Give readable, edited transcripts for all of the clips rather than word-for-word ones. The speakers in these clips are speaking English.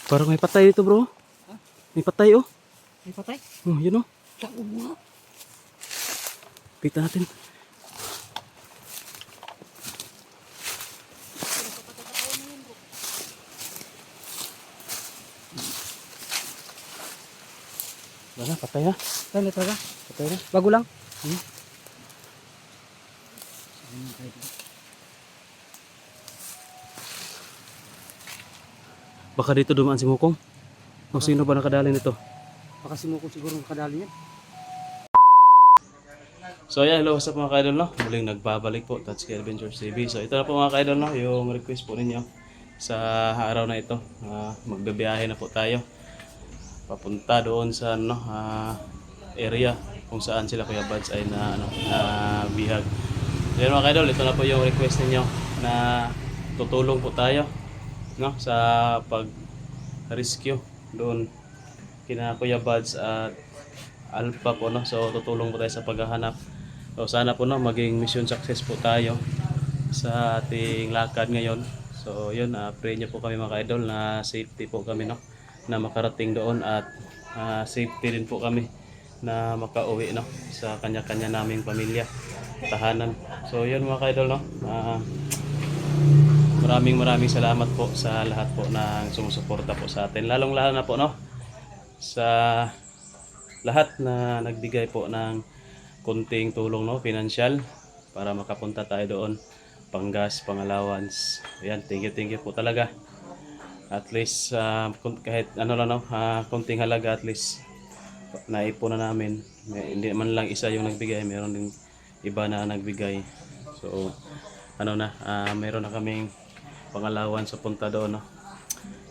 Parang may patay dito, bro. Ha? May patay, oh. May patay? Oh, yun, oh. Saan mo? Pita natin. Wala, patay na. Saan na talaga? Patay na. Bago lang? Baka dito dumaan si Mukong. O sino ba nakadali nito? Baka sumukong siguro makadali yan. So yeah, hello sa mga ka-idol, no? Muling nagbabalik po, Tatsuki Adventures TV. So ito na po mga ka-idol, no? Yung request po ninyo sa araw na ito. Magbabiyahe na po tayo. Papunta doon sa area kung saan sila Kuya Buds ay na bihag. So yun mga ka-idol, ito na po yung request ninyo na tutulong po tayo, no? Sa pag-rescue doon kina Kuya Buds at Alpha po, no? So tutulong po tayo sa paghahanap. So sana po, no, maging mission success po tayo sa ating lakad ngayon. So yun, pray nyo po kami mga ka-idol na safety po kami, no, na makarating doon at safety din po kami na makauwi, no, sa kanya-kanya naming pamilya, tahanan. So yun mga ka-idol, no, maraming salamat po sa lahat po ng sumusuporta po sa atin, lalong-lalo na po, no, sa lahat na nagbigay po ng kunting tulong, no, financial, para makapunta tayo doon, panggas, pang-allowance. Ayan, thank you po talaga. At least kahit ano lang, no, kunting halaga, at least naipon na namin. Hindi man lang isa yung nagbigay, meron din iba na nagbigay. So meron na kaming pang-allowance sa punta doon, no.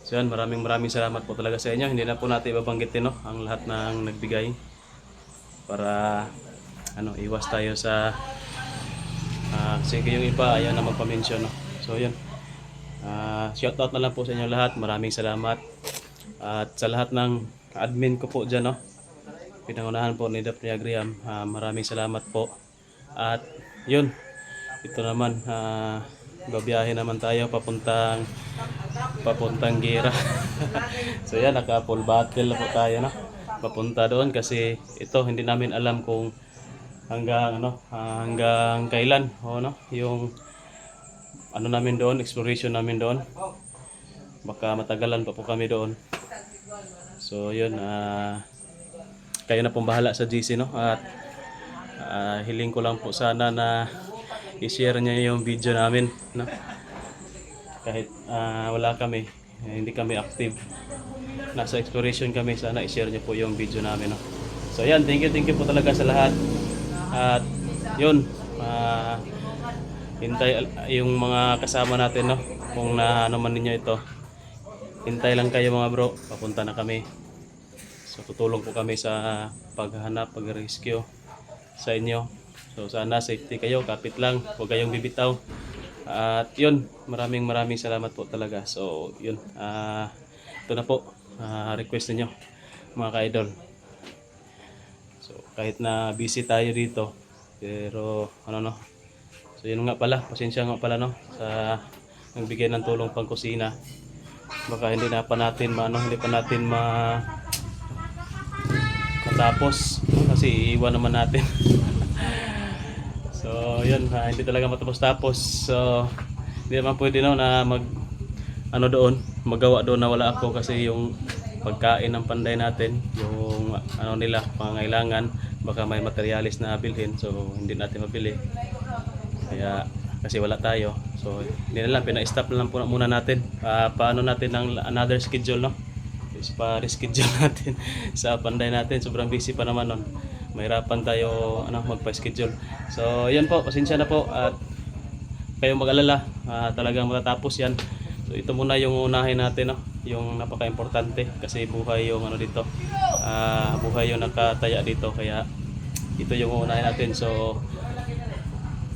So yan, maraming salamat po talaga sa inyo. Hindi na po natin ibabanggitin, no, ang lahat ng nagbigay para iwas tayo sa sige yung iba ayaw na magpa-mention, no. So yun, shoutout na lang po sa inyo lahat. Maraming salamat. At sa lahat ng admin ko po dyan, no, pinangunahan po ni Dap Graham, maraming salamat po. At yun, ito naman, babiyahe naman tayo papuntang Gira. So yan, naka full battle na po tayo, no, papunta doon, kasi ito hindi namin alam kung hanggang kailan, no, yung namin doon, exploration namin doon. Baka matagalan pa po kami doon. So yun, kayo na pong bahala sa GC, no, at hiling ko lang po sana na i-share niyo yung video namin, no, kahit wala kami, hindi kami active, nasa exploration kami, sana i-share niyo po yung video namin, no. So yan, thank you po talaga sa lahat. At yun, hintay yung mga kasama natin, no, kung man ninyo ito, hintay lang kayo mga bro, papunta na kami. So tutulong po kami sa paghahanap, pag-rescue sa inyo. So sana safety kayo, kapit lang, huwag kayong bibitaw. At yun, maraming salamat po talaga. So yun, ito na po, request niyo mga ka-idol. So kahit na busy tayo dito, pero so yun nga pala, pasensya nga pala, no, sa nagbigay ng tulong pang kusina. Baka hindi pa natin matapos, kasi iiwan naman natin. So yun, hindi talaga matapos. So hindi naman pwede, no, na magawa doon na wala ako, kasi yung pagkain ng panday natin, yung nila pangailangan, baka may materialis na bilhin, so hindi natin mabili, kaya kasi wala tayo. So hindi na lang, pina-stop na lang muna natin. Paano natin ng another schedule, no, is pa-reschedule natin sa panday natin, sobrang busy pa naman nun, mahirapan tayo magpa-schedule. So yan po, pasensya na po, at kayong mag-alala, talagang matatapos yan. So ito muna yung unahin natin, no, yung napaka-importante, kasi buhay yung dito, buhay yung nakataya dito, kaya ito yung unahin natin. So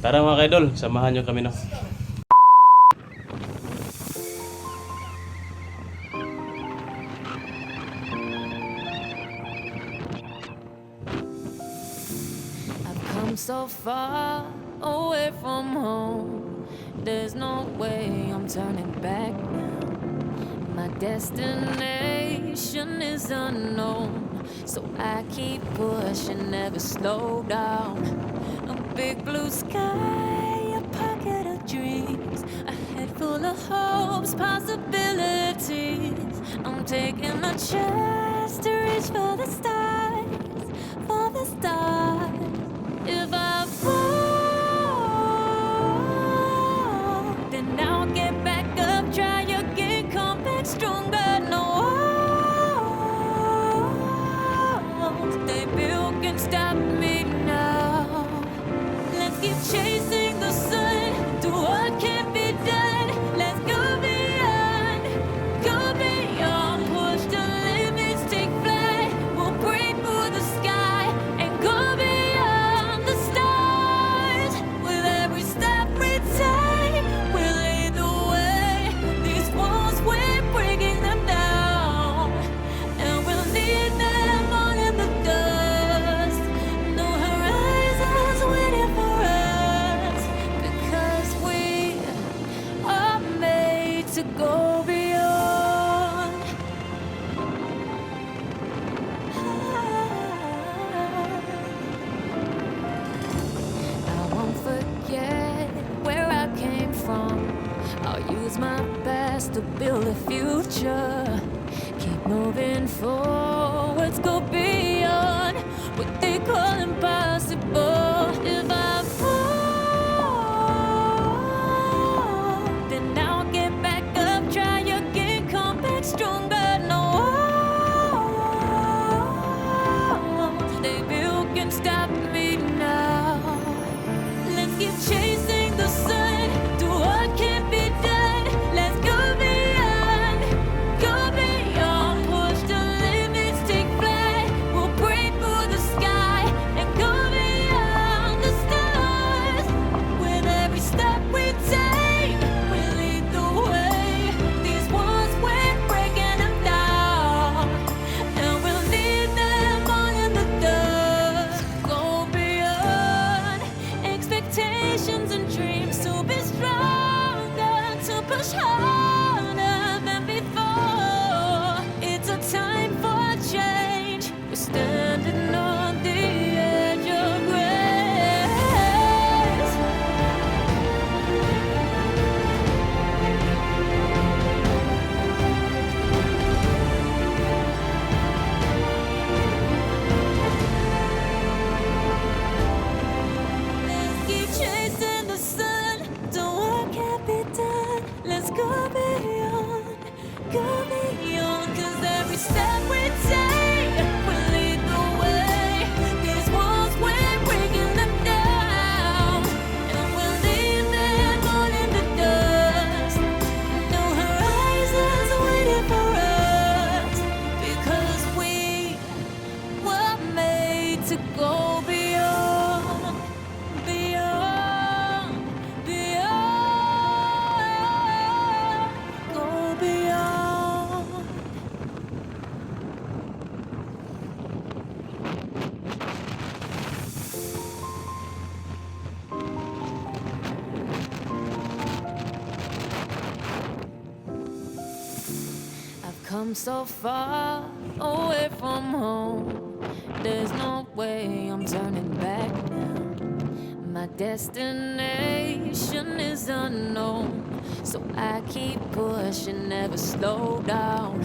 tara mga ka-idol, samahan nyo kami, no. I've come so far away from home. There's no way I'm turning back now. My destination is unknown, so I keep pushing, never slow down. A big blue sky, a pocket of dreams, a head full of hopes, possibilities. I'm taking my chance to reach for the stars, for the stars. If I fall, then I'll get back up, try again, come back stronger. No walls they built can stop me now. Let's keep chasing the sun, do what can be done. Let's go beyond, push the limits, take flight. We'll break through the sky and go beyond the stars. With every step we take, we'll lead the way. These walls, we're breaking them down, and we'll leave them all in the dust. No horizons waiting for us, because we are made to go beyond. I won't forget where I came from. I'll use my best to build a future. Keep moving forwards, go beyond what they call impossible. If I fall, then I'll get back up, try again, come back stronger. No walls they built can stop me now. Let's keep chasing the sun, do what can be done. Let's go beyond, push the limits, take flight. We'll break through the sky and go beyond the stars. With every step we take, we lead the way. These walls, we're breaking them down, and we'll leave them all in the dust. Go beyond expectations and dreams, to be stronger, to push harder than before. It's a time for change. We're standing on the edge of grace. Let's keep chasing the sun, do what can be done. Let's go beyond, 'cause every step we take will lead the way. These walls, we're breaking them down, and we'll leave them all in the dust. No horizons waiting for us, because we were made to go beyond, beyond, go beyond. I've come so far away from home. There's no way I'm turning back now. My destination is unknown, so I keep pushing, never slow down.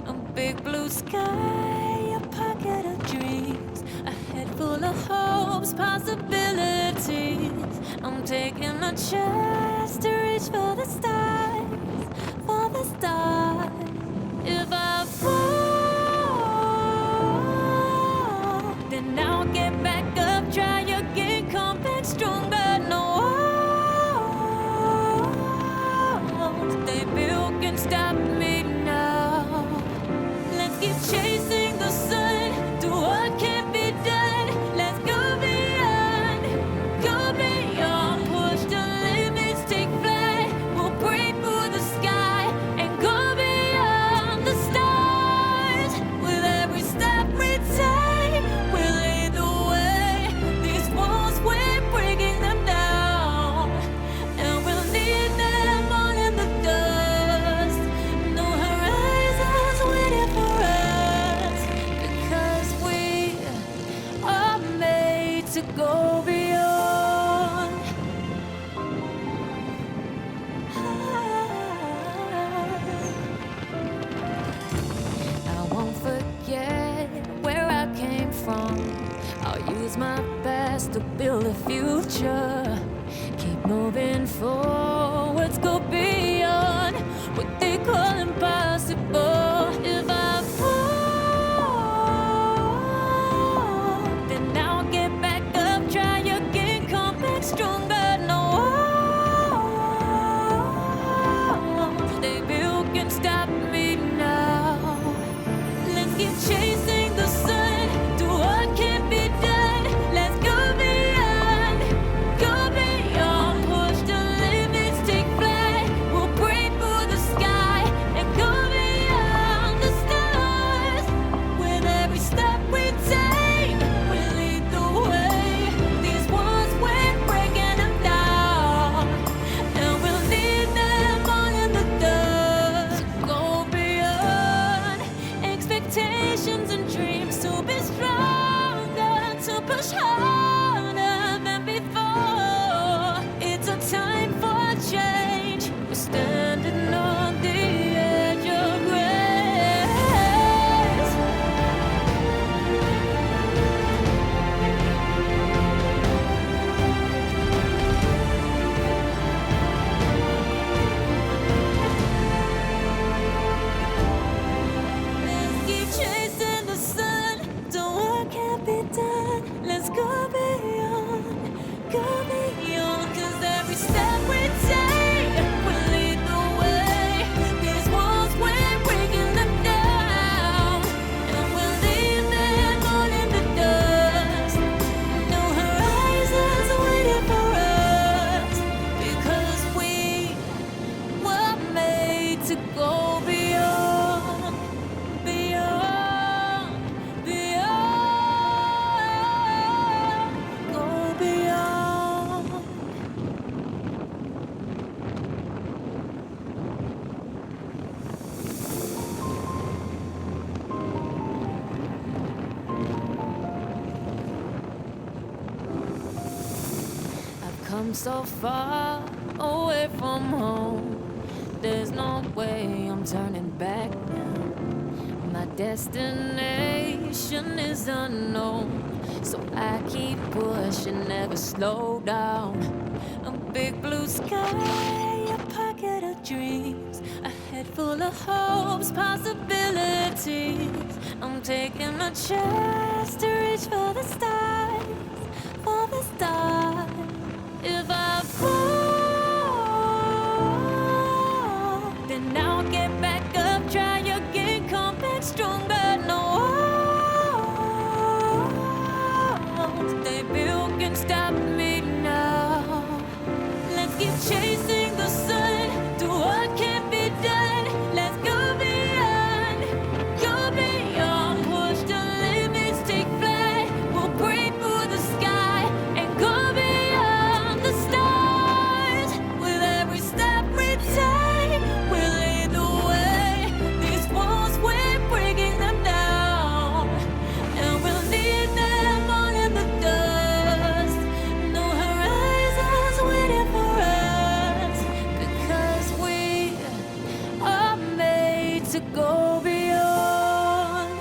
A big blue sky, a pocket of dreams, a head full of hopes, possibilities. I'm taking my chance to reach for the stars, for the stars. If I fall, then I'll get back up, try again, come back stronger. No walls they built can stop me now. Let's keep chasing the sun, do what can be done. Let's go beyond, push the limits, take flight. We'll break through the sky and go use my best to build a future. Keep moving forwards, go beyond what they call impossible. If I fall, then I'll get back up, try again, come back stronger. No, they built can stop me now. Let's keep chasing the sun, do what can be done. Let's go beyond, push the limits, take flight. We'll break through the sky and go beyond the stars. With every step we take, we lead the way. These walls we're breaking them down, and we'll leave them all in the dust. Go beyond expectations and dreams, to be stronger, to push harder than before. It's a time for change. We're standing on the edge of grace. Let's keep chasing the sun, do what can't be done. Let's go beyond, 'cause every step we take will lead the way. These walls we're breaking them down, and we'll leave them all in the dust. No horizons waiting for us, because we were made to go beyond, beyond, beyond, go beyond. I've come so far away from home. There's no way I'm turning back now. My destination is unknown, so I keep pushing, never slow down. A big blue sky, a pocket of dreams, a head full of hopes, possibilities. I'm taking a chance to reach for the stars, for the stars. If I fall, then I'll get back up, try again, come back stronger. No, they built can stop me now. Let's keep chasing the sun, do what can be done. Let's go beyond, push the limits, take flight. We'll break through the sky and go beyond the stars. With every step we take, we'll lead the way. These walls we're breaking them down, and we'll leave them all in the dust. No horizons waiting for us, because we are made to go beyond.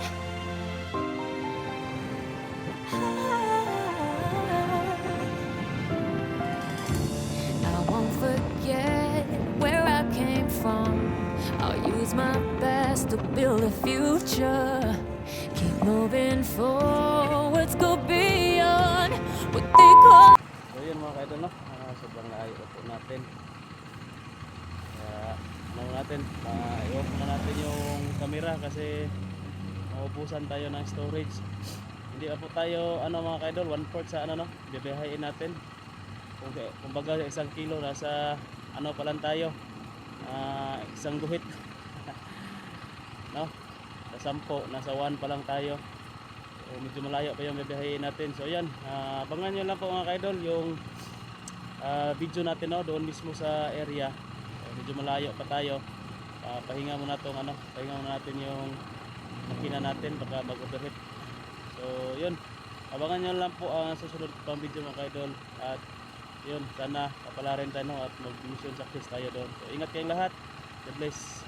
I won't forget where I came from. I'll use my best to build a future. Keep moving forwards, go beyond what they call. So yun mga kaidol, no? Sobrang layo po natin. Kaya ano natin, i-off na natin yung camera kasi maubusan tayo ng storage. Hindi pa po tayo mga kaidol, 1/4 sa no, bibiyahin natin. Kumbaga 1 kilo, nasa pa lang tayo, isang guhit. No? Sa 10, nasa 1 pa lang tayo. So, medyo malayo pa yung bibiyahin natin. So yan, abangan nyo lang po mga kaidol yung video natin, no, doon mismo sa area. So, medyo malayo pa tayo. Pahinga muna tong pahinga muna natin yung makina natin, baka mag-overheat. So yun, abangan nyo lang po ang susunod pang video mga kaidol. At yun, sana kapalarin tayo, no, at mag-mission success tayo doon. So ingat kayong lahat. God bless.